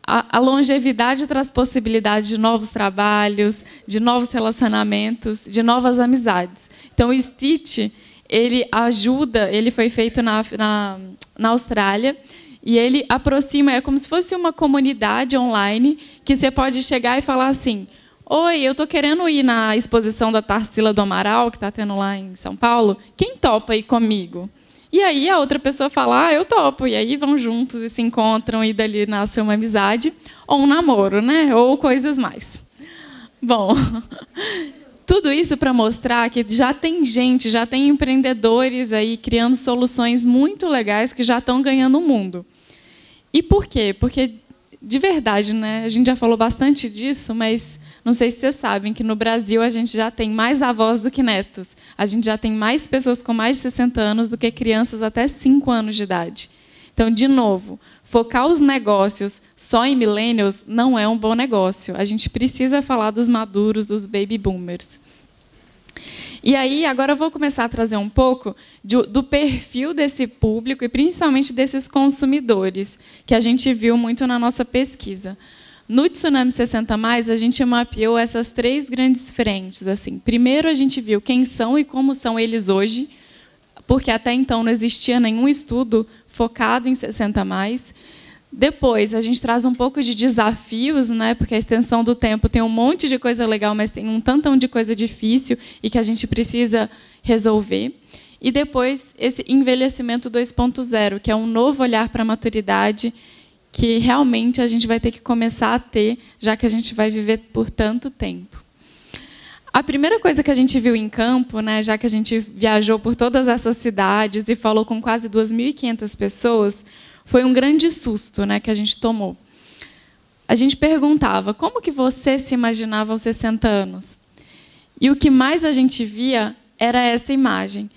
a longevidade traz possibilidade de novos trabalhos, de novos relacionamentos, de novas amizades. Então, o Stitch, ele ajuda, ele foi feito na Austrália, e ele aproxima, é como se fosse uma comunidade online, que você pode chegar e falar assim: oi, eu estou querendo ir na exposição da Tarsila do Amaral, que está tendo lá em São Paulo, quem topa ir comigo? E aí a outra pessoa fala: eu topo, e aí vão juntos e se encontram, e dali nasce uma amizade, ou um namoro, né? Ou coisas mais. Bom, tudo isso para mostrar que já tem gente, já tem empreendedores aí criando soluções muito legais que já estão ganhando o mundo. E por quê? Porque, de verdade, né, a gente já falou bastante disso, mas não sei se vocês sabem que no Brasil a gente já tem mais avós do que netos. A gente já tem mais pessoas com mais de 60 anos do que crianças até 5 anos de idade. Então, de novo, focar os negócios só em millennials não é um bom negócio. A gente precisa falar dos maduros, dos baby boomers. E aí, agora eu vou começar a trazer um pouco do perfil desse público e principalmente desses consumidores, que a gente viu muito na nossa pesquisa. No Tsunami 60+, a gente mapeou essas 3 grandes frentes. Assim. Primeiro, a gente viu quem são e como são eles hoje, porque até então não existia nenhum estudo focado em 60+. Depois, a gente traz um pouco de desafios, né? Porque a extensão do tempo tem um monte de coisa legal, mas tem um tantão de coisa difícil e que a gente precisa resolver. E depois, esse envelhecimento 2.0, que é um novo olhar para a maturidade, que realmente a gente vai ter que começar a ter, já que a gente vai viver por tanto tempo. A primeira coisa que a gente viu em campo, né, já que a gente viajou por todas essas cidades e falou com quase 2.500 pessoas, foi um grande susto, né, que a gente tomou. A gente perguntava: como que você se imaginava aos 60 anos? E o que mais a gente via era essa imagem.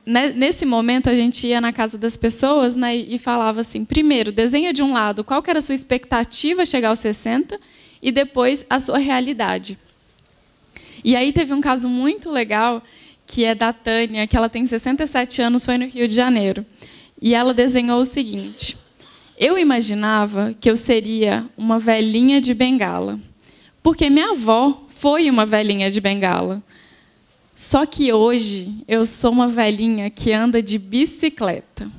Nesse momento, a gente ia na casa das pessoas, né, e falava assim: primeiro, desenha de um lado qual que era a sua expectativa chegar aos 60 e depois a sua realidade. E aí teve um caso muito legal, que é da Tânia, que ela tem 67 anos, foi no Rio de Janeiro. E ela desenhou o seguinte: eu imaginava que eu seria uma velhinha de bengala, porque minha avó foi uma velhinha de bengala. Só que hoje eu sou uma velhinha que anda de bicicleta.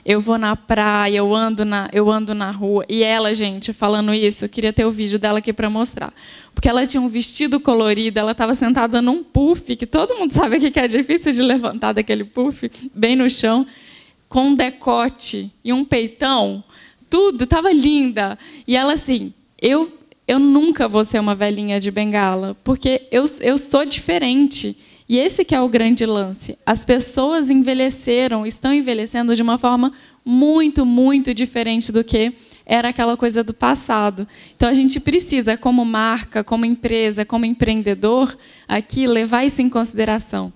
Eu vou na praia, eu ando na rua. E ela, gente, falando isso, eu queria ter o vídeo dela aqui para mostrar. Porque ela tinha um vestido colorido, ela estava sentada num puff, que todo mundo sabe que é difícil de levantar daquele puff, bem no chão, com um decote e um peitão, tudo, estava linda. E ela assim: eu nunca vou ser uma velhinha de bengala, porque eu sou diferente. E esse que é o grande lance. As pessoas estão envelhecendo de uma forma muito, muito diferente do que era aquela coisa do passado. Então, a gente precisa, como marca, como empresa, como empreendedor, aqui levar isso em consideração.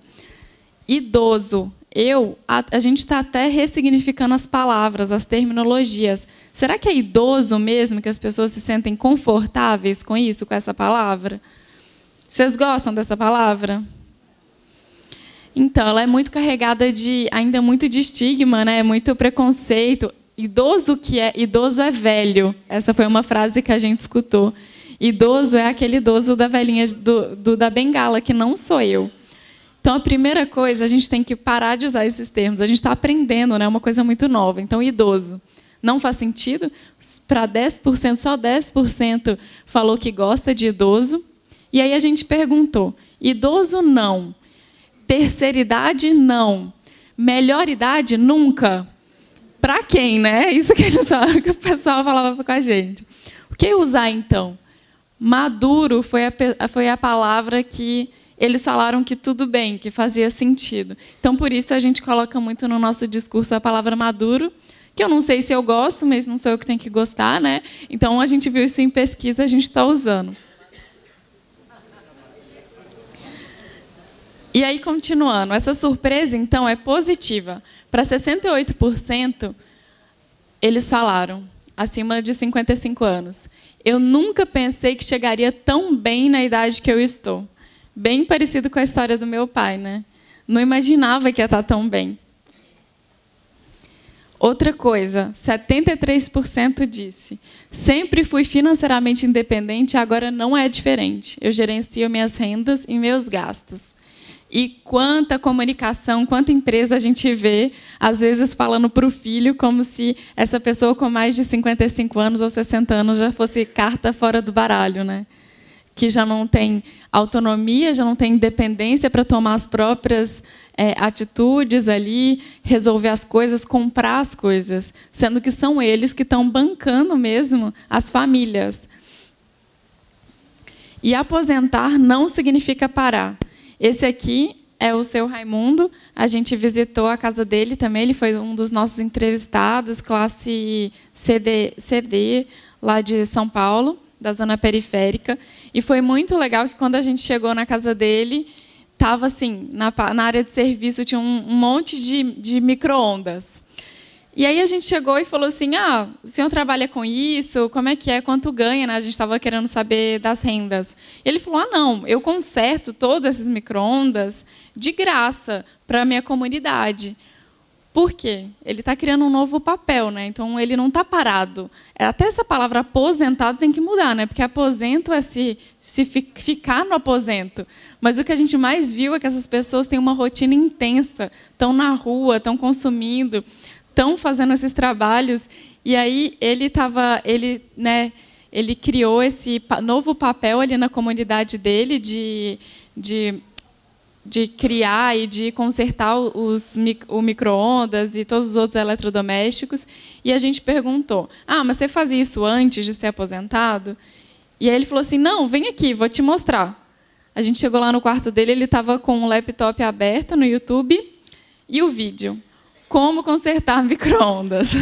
Idoso. A gente está até ressignificando as palavras, as terminologias. Será que é idoso mesmo que as pessoas se sentem confortáveis com isso, com essa palavra? Vocês gostam dessa palavra? Então, ela é muito carregada ainda muito de estigma, né? Muito preconceito. Idoso é velho. Essa foi uma frase que a gente escutou. Idoso é aquele idoso da velhinha da bengala, que não sou eu. Então, a primeira coisa, a gente tem que parar de usar esses termos. A gente está aprendendo, né? É uma coisa muito nova. Então, idoso. Não faz sentido. Para 10%, só 10% falou que gosta de idoso. E aí a gente perguntou, idoso não. Terceira idade, não. Melhor idade, nunca. Para quem, né? Isso que o pessoal falava com a gente. O que usar, então? Maduro foi a palavra que eles falaram que tudo bem, que fazia sentido. Então, por isso, a gente coloca muito no nosso discurso a palavra maduro, que eu não sei se eu gosto, mas não sou eu que tenho que gostar, né? Então, a gente viu isso em pesquisa, a gente está usando. E aí, continuando, essa surpresa, então, é positiva. Para 68%, eles falaram, acima de 55 anos. Eu nunca pensei que chegaria tão bem na idade que eu estou. Bem parecido com a história do meu pai, né? Não imaginava que ia estar tão bem. Outra coisa, 73% disse, sempre fui financeiramente independente, agora não é diferente. Eu gerencio minhas rendas e meus gastos. E quanta comunicação, quanta empresa a gente vê, às vezes falando para o filho como se essa pessoa com mais de 55 anos ou 60 anos já fosse carta fora do baralho, né? Que já não tem autonomia, já não tem independência para tomar as próprias atitudes ali, resolver as coisas, comprar as coisas, sendo que são eles que estão bancando mesmo as famílias. E aposentar não significa parar. Esse aqui é o seu Raimundo, a gente visitou a casa dele também, ele foi um dos nossos entrevistados, classe CD lá de São Paulo, da zona periférica, e foi muito legal que quando a gente chegou na casa dele, estava assim, na área de serviço tinha um monte de micro-ondas. E aí a gente chegou e falou assim, o senhor trabalha com isso? Como é que é? Quanto ganha? Né? A gente estava querendo saber das rendas. E ele falou, não, eu conserto todos esses micro-ondas de graça para a minha comunidade. Por quê? Ele está criando um novo papel, né? Então ele não está parado. Até essa palavra aposentado tem que mudar, né? Porque aposento é se ficar no aposento. Mas o que a gente mais viu é que essas pessoas têm uma rotina intensa, estão na rua, estão consumindo, estão fazendo esses trabalhos. E aí ele criou esse novo papel ali na comunidade dele de criar e de consertar o micro-ondas e todos os outros eletrodomésticos. E a gente perguntou, mas você fazia isso antes de ser aposentado? E aí ele falou assim, não, vem aqui, vou te mostrar. A gente chegou lá no quarto dele, ele estava com um laptop aberto no YouTube e o vídeo. Como consertar micro-ondas.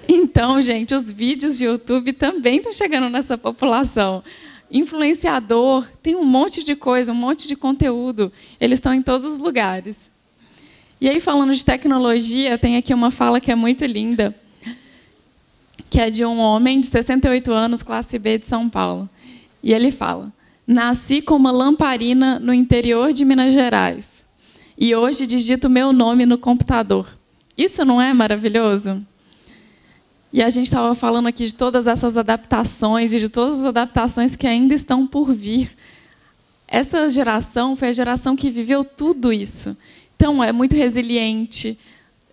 Então, gente, os vídeos de YouTube também estão chegando nessa população. Influenciador, tem um monte de coisa, um monte de conteúdo. Eles estão em todos os lugares. E aí, falando de tecnologia, tem aqui uma fala que é muito linda, que é de um homem de 68 anos, classe B de São Paulo. E ele fala, nasci com uma lamparina no interior de Minas Gerais. E hoje digito meu nome no computador. Isso não é maravilhoso? E a gente estava falando aqui de todas essas adaptações e de todas as adaptações que ainda estão por vir. Essa geração foi a geração que viveu tudo isso. Então, é muito resiliente,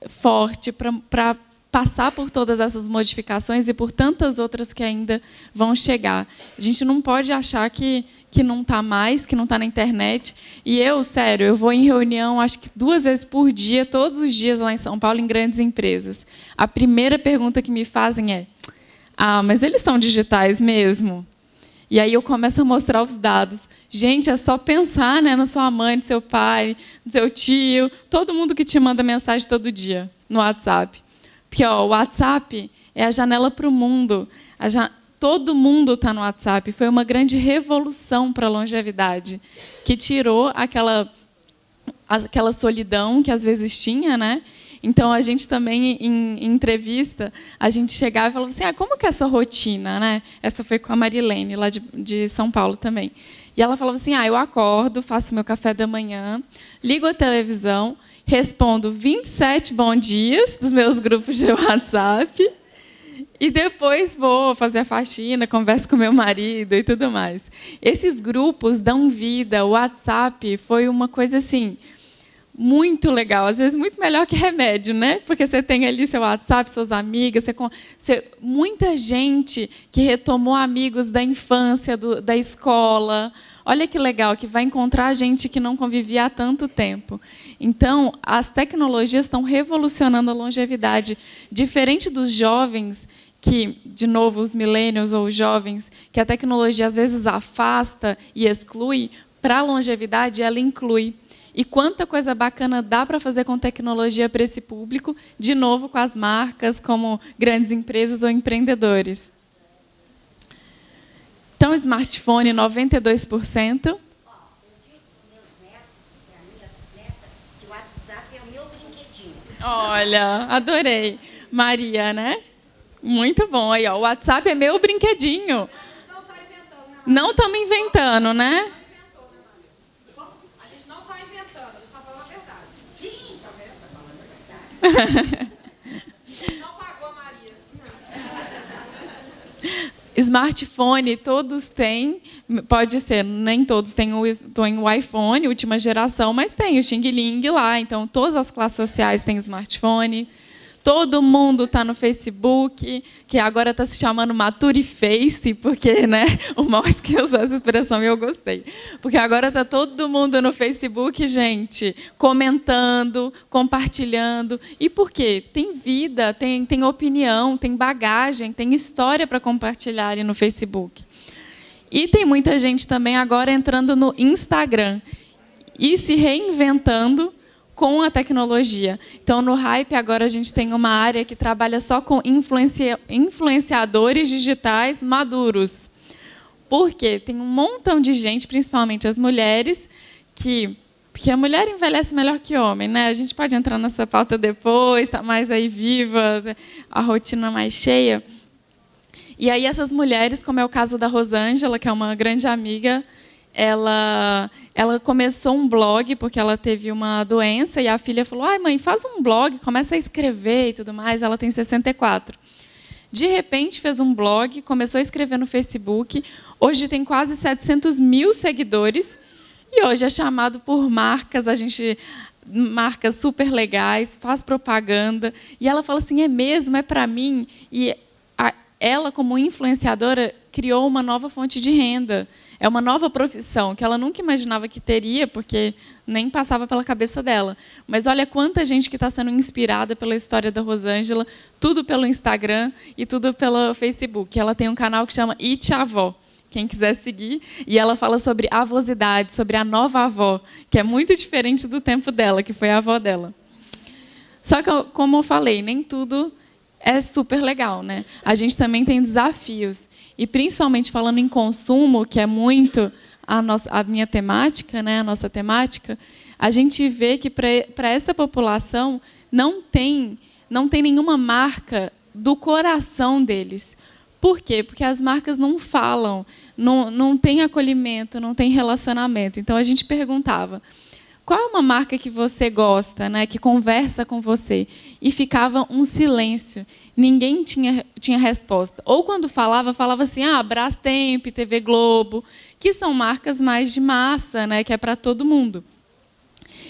forte, para passar por todas essas modificações e por tantas outras que ainda vão chegar. A gente não pode achar que não está mais, que não está na internet. E eu, sério, eu vou em reunião, acho que 2 vezes por dia, todos os dias lá em São Paulo, em grandes empresas. A primeira pergunta que me fazem é, mas eles são digitais mesmo? E aí eu começo a mostrar os dados. Gente, é só pensar, né, na sua mãe, no seu pai, no seu tio, todo mundo que te manda mensagem todo dia no WhatsApp. Porque o WhatsApp é a janela para o mundo. Todo mundo está no WhatsApp. Foi uma grande revolução para a longevidade, que tirou aquela solidão que às vezes tinha, né? Então, a gente também, em entrevista, a gente chegava e falava assim, como que é a sua rotina? Né? Essa foi com a Marilene, lá de São Paulo também. E ela falava assim, eu acordo, faço meu café da manhã, ligo a televisão, respondo 27 bom dias dos meus grupos de WhatsApp E depois vou fazer a faxina, converso com meu marido e tudo mais. Esses grupos dão vida. O WhatsApp foi uma coisa assim muito legal, às vezes muito melhor que remédio, né? Porque você tem ali seu WhatsApp, suas amigas, muita gente que retomou amigos da infância, da escola. Olha que legal, que vai encontrar gente que não convivia há tanto tempo. Então, as tecnologias estão revolucionando a longevidade. Diferente dos jovens, que, de novo, os millennials ou os jovens, que a tecnologia às vezes afasta e exclui, para a longevidade ela inclui. E quanta coisa bacana dá para fazer com tecnologia para esse público, de novo com as marcas, como grandes empresas ou empreendedores. Então, smartphone, 92%. Eu digo para meus netos e para a minha bisneta que o WhatsApp é o meu brinquedinho. Olha, adorei. Maria, né? Muito bom. Aí, ó, o WhatsApp é meu brinquedinho. Não estamos inventando, né? Não pagou a Maria. Smartphone, todos têm, pode ser, nem todos têm o iPhone, última geração, mas tem o Xing Ling lá, então todas as classes sociais têm smartphone. Todo mundo está no Facebook, que agora está se chamando Maturiface, porque, né, o Maus que usou essa expressão e eu gostei. Porque agora está todo mundo no Facebook, gente, comentando, compartilhando. E por quê? Tem vida, tem opinião, tem bagagem, tem história para compartilhar ali no Facebook. E tem muita gente também agora entrando no Instagram e se reinventando com a tecnologia. Então, no Hype, agora a gente tem uma área que trabalha só com influenciadores digitais maduros. Por quê? Tem um montão de gente, principalmente as mulheres, porque a mulher envelhece melhor que o homem, né? A gente pode entrar nessa pauta depois, está mais aí viva, a rotina mais cheia. E aí essas mulheres, como é o caso da Rosângela, que é uma grande amiga, ela começou um blog porque ela teve uma doença e a filha falou: "Ai, mãe, faz um blog, começa a escrever e tudo mais". Ela tem 64. De repente fez um blog, começou a escrever no Facebook. Hoje tem quase 700 mil seguidores e hoje é chamado por marcas, marcas super legais, faz propaganda. E ela fala assim: "É mesmo, é para mim". E ela, como influenciadora, criou uma nova fonte de renda. É uma nova profissão que ela nunca imaginava que teria, porque nem passava pela cabeça dela. Mas olha quanta gente que está sendo inspirada pela história da Rosângela, tudo pelo Instagram e tudo pelo Facebook. Ela tem um canal que chama It Avó, quem quiser seguir. E ela fala sobre avosidade, sobre a nova avó, que é muito diferente do tempo dela, que foi a avó dela. Só que, como eu falei, nem tudo é super legal, né? A gente também tem desafios. E, principalmente, falando em consumo, que é muito a minha temática, né? A nossa temática, a gente vê que, para essa população, não tem nenhuma marca do coração deles. Por quê? Porque as marcas não falam, não tem acolhimento, não tem relacionamento. Então, a gente perguntava: qual é uma marca que você gosta, né, que conversa com você? E ficava um silêncio. Ninguém tinha resposta. Ou quando falava assim: Brastemp, TV Globo, que são marcas mais de massa, né, que é para todo mundo.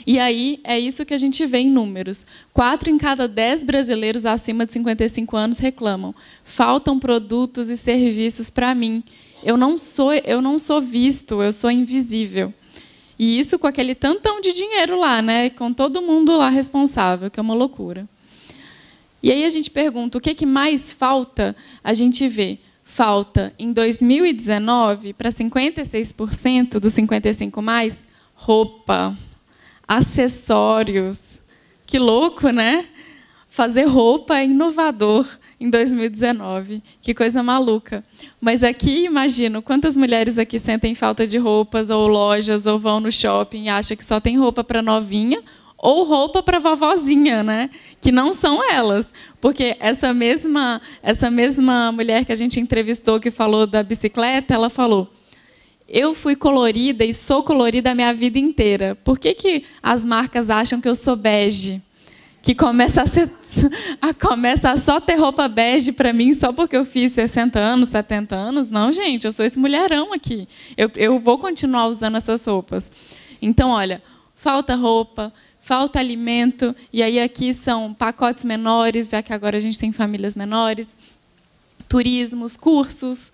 E aí é isso que a gente vê em números. 4 em cada 10 brasileiros acima de 55 anos reclamam: faltam produtos e serviços para mim. Eu não sou visto, eu sou invisível. E isso com aquele tantão de dinheiro lá, né? Com todo mundo lá responsável, que é uma loucura. E aí a gente pergunta: o que mais falta? A gente vê, falta em 2019, para 56% dos 55 mais, roupa, acessórios. Que louco, né? Fazer roupa é inovador em 2019. Que coisa maluca. Mas aqui, imagino, quantas mulheres aqui sentem falta de roupas ou lojas ou vão no shopping e acham que só tem roupa para novinha ou roupa para vovozinha, né? Que não são elas. Porque essa mesma mulher que a gente entrevistou, que falou da bicicleta, ela falou: eu fui colorida e sou colorida a minha vida inteira. Por que as marcas acham que eu sou bege? que começa a só ter roupa bege para mim só porque eu fiz 60 anos, 70 anos. Não, gente, eu sou esse mulherão aqui. Eu vou continuar usando essas roupas. Então, olha, falta roupa, falta alimento, e aí aqui são pacotes menores, já que agora a gente tem famílias menores, turismos, cursos,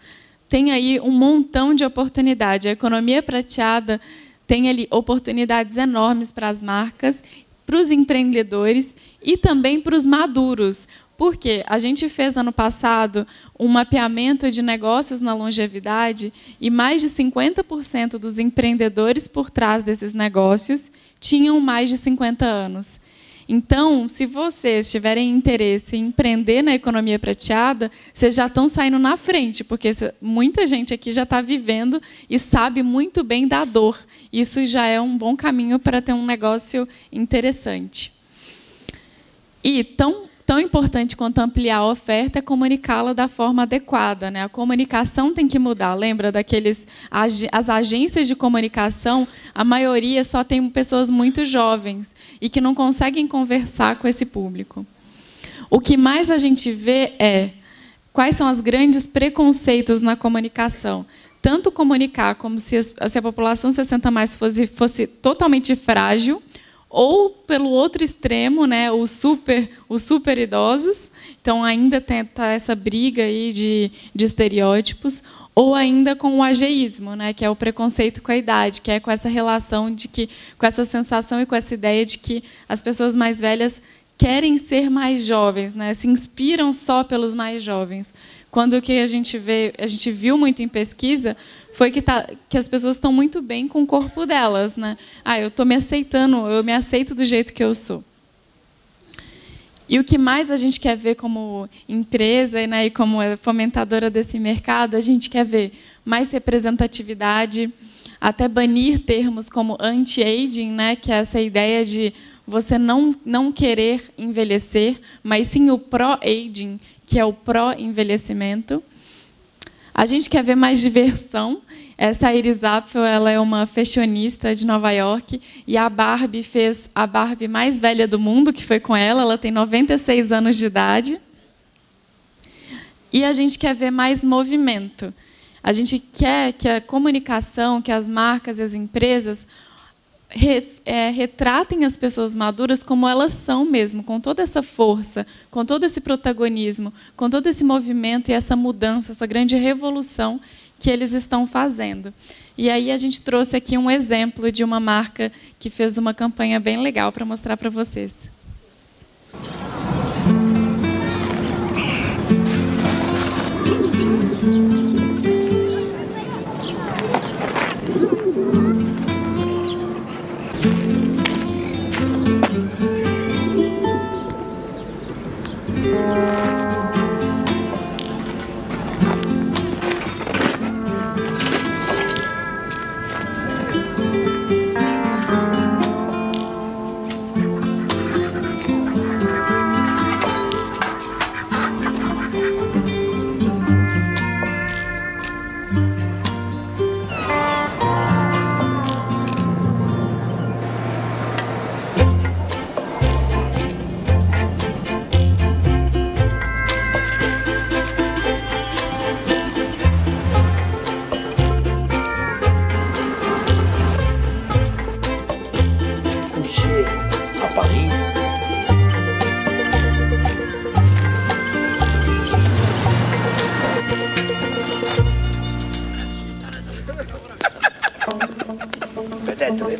tem aí um montão de oportunidade. A economia prateada tem ali oportunidades enormes para as marcas, para os empreendedores e também para os maduros. Porque a gente fez, ano passado, um mapeamento de negócios na longevidade e mais de 50% dos empreendedores por trás desses negócios tinham mais de 50 anos. Então, se vocês tiverem interesse em empreender na economia prateada, vocês já estão saindo na frente, porque muita gente aqui já está vivendo e sabe muito bem da dor. Isso já é um bom caminho para ter um negócio interessante. E tão importante quanto ampliar a oferta é comunicá-la da forma adequada, né? A comunicação tem que mudar. Lembra as agências de comunicação, a maioria só tem pessoas muito jovens e que não conseguem conversar com esse público. O que mais a gente vê é quais são os grandes preconceitos na comunicação. Tanto comunicar como se a população 60+ fosse totalmente frágil, ou, pelo outro extremo, né, os super idosos. Então, ainda tá essa briga aí de estereótipos, ou ainda com o ageísmo, né, que é o preconceito com a idade, que é com essa relação com essa sensação e com essa ideia de que as pessoas mais velhas querem ser mais jovens, né, se inspiram só pelos mais jovens. Quando o que a gente viu muito em pesquisa foi que as pessoas estão muito bem com o corpo delas, né? Eu estou me aceitando, eu me aceito do jeito que eu sou. E o que mais a gente quer ver como empresa, né, e como fomentadora desse mercado, a gente quer ver mais representatividade, até banir termos como anti-aging, né, que é essa ideia de você não querer envelhecer, mas sim o pró-aging, que é o pró-envelhecimento. A gente quer ver mais diversão. Essa Iris Apfel, ela é uma fashionista de Nova York, e a Barbie fez a Barbie mais velha do mundo, que foi com ela tem 96 anos de idade. E a gente quer ver mais movimento. A gente quer que a comunicação, que as marcas e as empresas retratem as pessoas maduras como elas são mesmo, com toda essa força, com todo esse protagonismo, com todo esse movimento e essa mudança, essa grande revolução que eles estão fazendo. E aí a gente trouxe aqui um exemplo de uma marca que fez uma campanha bem legal para mostrar para vocês.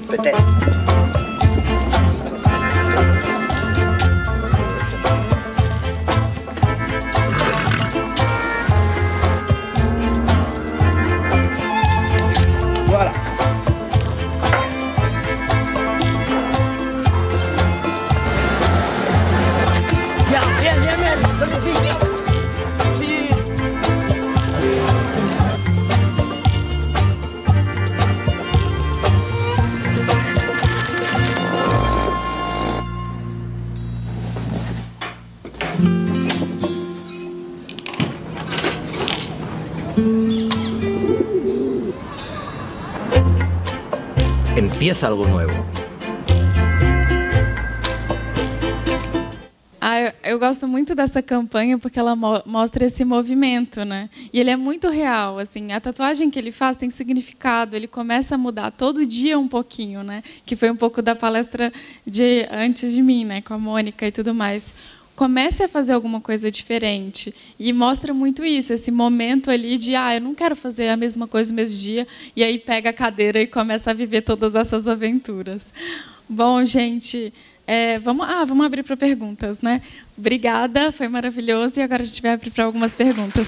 Peut-être. Voilà. Viens, donne vite. Cheese. Empieza algo nuevo. eu gosto muito dessa campanha porque ela mostra esse movimento, né? E ele é muito real, assim. A tatuagem que ele faz tem significado. Ele começa a mudar todo dia um pouquinho, né? Que foi um pouco da palestra de antes de mim, né? Com a Mônica e tudo mais. Comece a fazer alguma coisa diferente. E mostra muito isso, esse momento ali de, eu não quero fazer a mesma coisa no mesmo dia, e aí pega a cadeira e começa a viver todas essas aventuras. Bom, gente, vamos abrir para perguntas, né? Obrigada, foi maravilhoso, e agora a gente vai abrir para algumas perguntas.